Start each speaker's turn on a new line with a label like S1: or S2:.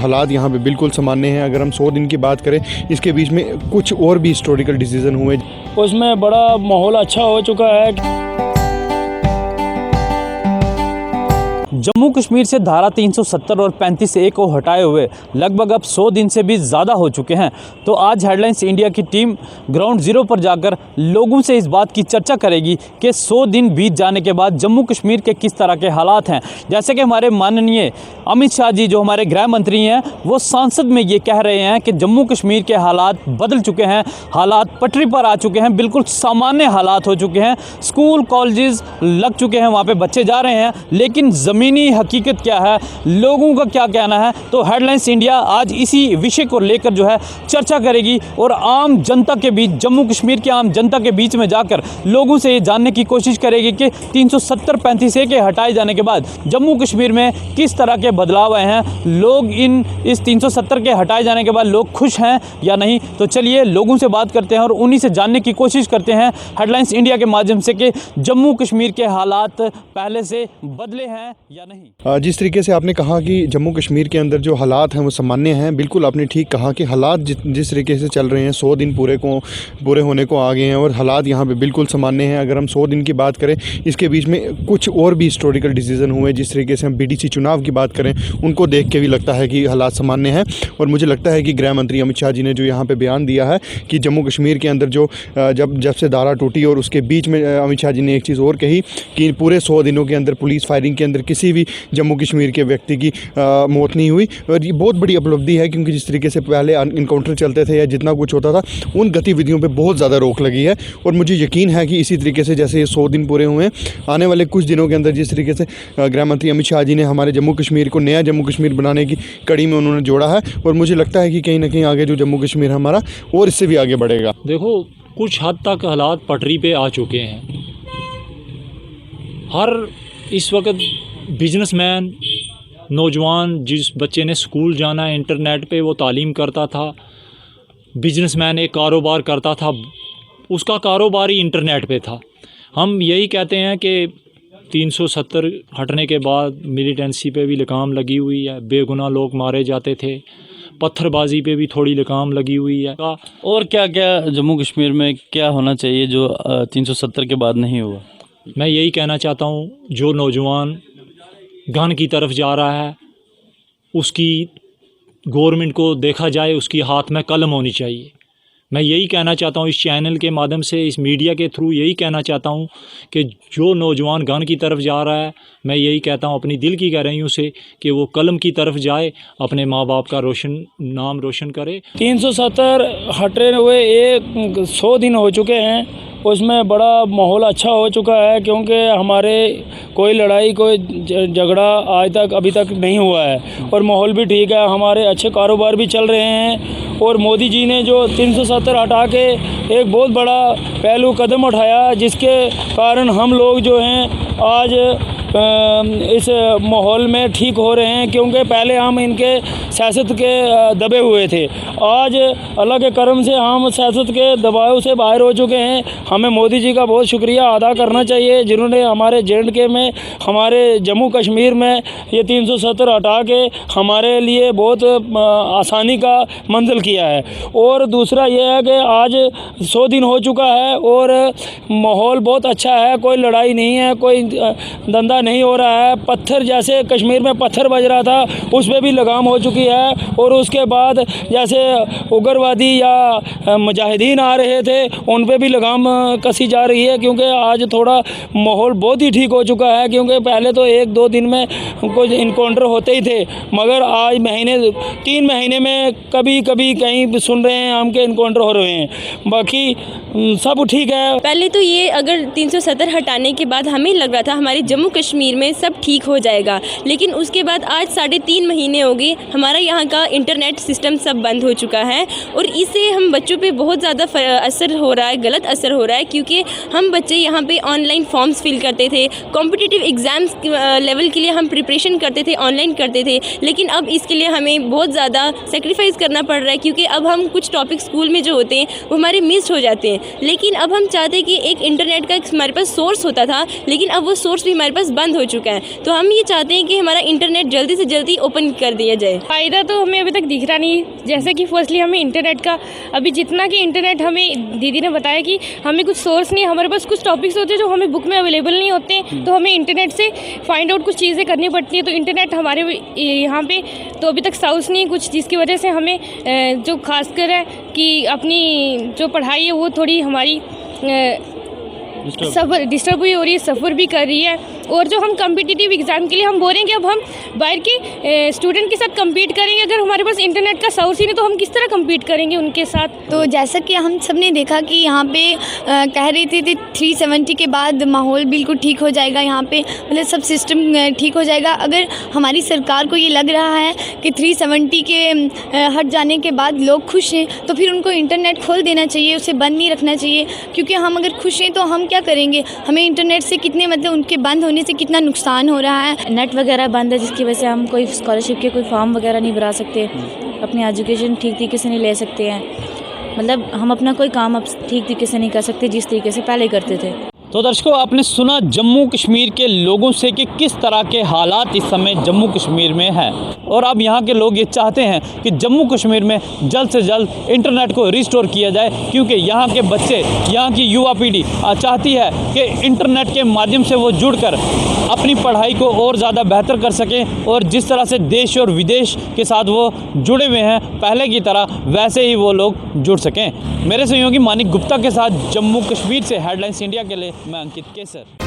S1: हालात यहाँ पे बिल्कुल सामान्य हैं। अगर हम 100 दिन की बात करें, इसके बीच में कुछ और भी हिस्टोरिकल डिसीजन हुए,
S2: उसमें बड़ा माहौल अच्छा हो चुका है।
S3: जम्मू कश्मीर से धारा 370 और 35A को हटाए हुए लगभग अब 100 दिन से भी ज़्यादा हो चुके हैं। तो आज हेडलाइंस इंडिया की टीम ग्राउंड ज़ीरो पर जाकर लोगों से इस बात की चर्चा करेगी कि 100 दिन बीत जाने के बाद जम्मू कश्मीर के किस तरह के हालात हैं। जैसे कि हमारे माननीय अमित शाह जी जो हमारे गृह मंत्री हैं, वो संसद में ये कह रहे हैं कि जम्मू कश्मीर के हालात बदल चुके हैं, हालात पटरी पर आ चुके हैं, बिल्कुल सामान्य हालात हो चुके हैं। स्कूल कॉलेजेस लग चुके हैं, वहाँ पे बच्चे जा रहे हैं, लेकिन ज़मीनी हकीकत क्या है, लोगों का क्या कहना है। तो हेडलाइंस इंडिया आज इसी विषय को लेकर जो है चर्चा करेगी और आम जनता के बीच, जम्मू कश्मीर के आम जनता के बीच में जाकर लोगों से ये जानने की कोशिश करेगी कि 370-35A के हटाए जाने के बाद जम्मू कश्मीर में किस तरह के बदलाव आए हैं। लोग इस 370 के हटाए जाने के बाद लोग खुश हैं या नहीं। तो चलिए लोगों से बात करते हैं और उन्हीं से जानने की कोशिश करते हैं हेडलाइंस इंडिया के माध्यम से कि जम्मू कश्मीर के हालात पहले से बदले हैं या नहीं।
S1: जिस तरीके से आपने कहा कि जम्मू कश्मीर के अंदर जो हालात हैं वो सामान्य हैं, बिल्कुल आपने ठीक कहा कि हालात जिस तरीके से चल रहे हैं, 100 दिन पूरे होने को आ गए हैं और हालात यहाँ पे बिल्कुल सामान्य हैं। अगर हम 100 दिन की बात करें, इसके बीच में कुछ और भी हिस्टोरिकल डिसीजन हुए। जिस तरीके से हम BDC चुनाव की बात करें, उनको देख के भी लगता है कि हालात सामान्य हैं। और मुझे लगता है कि गृह मंत्री अमित शाह जी ने जो यहाँ पर बयान दिया है कि जम्मू कश्मीर के अंदर जो जब से धारा टूटी, और उसके बीच में अमित शाह जी ने एक चीज़ और कही कि पूरे 100 दिनों के अंदर पुलिस फायरिंग के अंदर किसी भी जम्मू कश्मीर के व्यक्ति की मौत नहीं हुई। और ये बहुत बड़ी उपलब्धि है, क्योंकि जिस तरीके से पहले इनकाउंटर चलते थे या जितना कुछ होता था, उन गतिविधियों पे बहुत ज़्यादा रोक लगी है। और मुझे यकीन है कि इसी तरीके से जैसे ये 100 दिन पूरे हुए हैं, आने वाले कुछ दिनों के अंदर जिस तरीके से गृह मंत्री अमित शाह जी ने हमारे जम्मू कश्मीर को नया जम्मू कश्मीर बनाने की कड़ी में उन्होंने जोड़ा है, और मुझे लगता है कि कहीं ना कहीं आगे जो जम्मू कश्मीर हमारा और इससे भी आगे बढ़ेगा।
S4: देखो, कुछ हद तक हालात पटरी पे आ चुके हैं। हर इस वक्त बिजनेसमैन, नौजवान, जिस बच्चे ने स्कूल जाना है, इंटरनेट पे वो तालीम करता था। बिजनेसमैन एक कारोबार करता था, उसका कारोबार ही इंटरनेट पे था। हम यही कहते हैं कि 370 हटने के बाद मिलिटेंसी पे भी लगाम लगी हुई है, बेगुनाह लोग मारे जाते थे, पत्थरबाजी पे भी थोड़ी लगाम लगी हुई है।
S3: और क्या क्या जम्मू कश्मीर में क्या होना चाहिए जो 370 के बाद नहीं हुआ?
S4: मैं यही कहना चाहता हूँ, जो नौजवान गन की तरफ जा रहा है, उसकी गवर्नमेंट को देखा जाए, उसकी हाथ में कलम होनी चाहिए। मैं यही कहना चाहता हूँ, इस चैनल के माध्यम से, इस मीडिया के थ्रू यही कहना चाहता हूँ कि जो नौजवान गन की तरफ जा रहा है, मैं यही कहता हूँ अपनी दिल की गहराइयों से कि वो कलम की तरफ जाए, अपने माँ बाप का नाम रोशन करे।
S2: 370 हटे हुए 100 दिन हो चुके हैं, उसमें बड़ा माहौल अच्छा हो चुका है, क्योंकि हमारे कोई लड़ाई, कोई झगड़ा आज तक अभी तक नहीं हुआ है और माहौल भी ठीक है। हमारे अच्छे कारोबार भी चल रहे हैं और मोदी जी ने जो 370 हटा के एक बहुत बड़ा पहलू कदम उठाया, जिसके कारण हम लोग जो हैं आज इस माहौल में ठीक हो रहे हैं, क्योंकि पहले हम इनके सियासत के दबे हुए थे। आज अल्लाह के करम से हम सियासत के दबाव से बाहर हो चुके हैं। हमें मोदी जी का बहुत शुक्रिया अदा करना चाहिए, जिन्होंने हमारे JNK में, हमारे जम्मू कश्मीर में ये 370 हटा के हमारे लिए बहुत आसानी का मंजिल किया है। और दूसरा ये है कि आज 100 दिन हो चुका है और माहौल बहुत अच्छा है, कोई लड़ाई नहीं है, कोई धंधा नहीं हो रहा है। पत्थर, जैसे कश्मीर में पत्थर बज रहा था, उस पर भी लगाम हो चुकी है। और उसके बाद जैसे उग्रवादी या मुजाहिदीन आ रहे थे, उन पर भी लगाम कसी जा रही है, क्योंकि आज थोड़ा माहौल बहुत ही ठीक हो चुका है। क्योंकि पहले तो 1-2 दिन में कुछ इनकाउंटर होते ही थे, मगर आज 3 महीने में कभी कभी कहीं सुन रहे हैं हम के इनकाउंटर हो रहे हैं। बाकी सब ठीक है।
S5: पहले तो ये अगर 370 हटाने के बाद हमें लग रहा था हमारे जम्मू कश्मीर में सब ठीक हो जाएगा, लेकिन उसके बाद आज 3.5 महीने हो गए, हमारा यहाँ का इंटरनेट सिस्टम सब बंद हो चुका है और इससे हम बच्चों पे बहुत ज़्यादा असर हो रहा है, गलत असर हो रहा है। क्योंकि हम बच्चे यहाँ पे ऑनलाइन फॉर्म्स फिल करते थे, कॉम्पिटिटिव एग्ज़ाम्स लेवल के लिए हम प्रिपरेशन करते थे, ऑनलाइन करते थे, लेकिन अब इसके लिए हमें बहुत ज़्यादा सेक्रीफाइस करना पड़ रहा है, क्योंकि अब हम कुछ टॉपिक स्कूल में जो होते हैं वो हमारे मिस हो जाते हैं। लेकिन अब हम चाहते हैं कि एक इंटरनेट का एक हमारे पास सोर्स होता था, लेकिन अब वो सोर्स भी हमारे पास बंद हो चुका है। तो हम ये चाहते हैं कि हमारा इंटरनेट जल्दी से जल्दी ओपन कर दिया जाए।
S6: फ़ायदा तो हमें अभी तक दिख रहा नहीं, जैसे कि फर्स्टली हमें इंटरनेट का अभी जितना कि इंटरनेट हमें दीदी ने बताया कि हमें कुछ सोर्स नहीं, हमारे पास कुछ टॉपिक्स होते हैं जो हमें बुक में अवेलेबल नहीं होते, तो हमें इंटरनेट से फाइंड आउट कुछ चीज़ें करनी पड़ती है। तो इंटरनेट हमारे यहाँ पे तो अभी तक सोर्स नहीं है कुछ, जिसकी वजह से हमें जो खासकर है कि अपनी जो पढ़ाई है वो थोड़ी हमारी सफ़र डिस्टर्ब हुई हो रही है, सफ़र भी कर रही है। और जो हम कम्पिटिटिव एग्ज़ाम के लिए हम बोल रहे हैं कि अब हम बाहर के स्टूडेंट के साथ कम्पीट करेंगे, अगर हमारे पास इंटरनेट का सोर्स ही नहीं तो हम किस तरह कम्पीट करेंगे उनके साथ।
S7: तो जैसा कि हम सब ने देखा कि यहाँ पे कह रही थी 370 के बाद माहौल बिल्कुल ठीक हो जाएगा, यहाँ पे मतलब सब सिस्टम ठीक हो जाएगा। अगर हमारी सरकार को ये लग रहा है कि 370 के हट जाने के बाद लोग खुश हैं, तो फिर उनको इंटरनेट खोल देना चाहिए, उसे बंद नहीं रखना चाहिए। क्योंकि हम अगर खुश हैं तो हम क्या करेंगे, हमें इंटरनेट से कितने मतलब उनके बंद होने से कितना नुकसान हो रहा है।
S8: नेट वगैरह बंद है जिसकी वजह से हम कोई स्कॉलरशिप के कोई फॉर्म वगैरह नहीं भरा सकते, अपनी एजुकेशन ठीक तरीके से नहीं ले सकते हैं, मतलब हम अपना कोई काम अब ठीक तरीके से नहीं कर सकते जिस तरीके से पहले करते थे।
S3: तो दर्शकों, आपने सुना जम्मू कश्मीर के लोगों से कि किस तरह के हालात इस समय जम्मू कश्मीर में हैं, और अब यहाँ के लोग ये चाहते हैं कि जम्मू कश्मीर में जल्द से जल्द इंटरनेट को रिस्टोर किया जाए, क्योंकि यहाँ के बच्चे, यहाँ की युवा पीढ़ी चाहती है कि इंटरनेट के माध्यम से वो जुड़कर अपनी पढ़ाई को और ज़्यादा बेहतर कर सकें, और जिस तरह से देश और विदेश के साथ वो जुड़े हुए हैं पहले की तरह, वैसे ही वो लोग जुड़ सकें। मेरे सहयोगी मानिक गुप्ता के साथ जम्मू कश्मीर से हेडलाइंस इंडिया के लिए मैं अंकित केसर।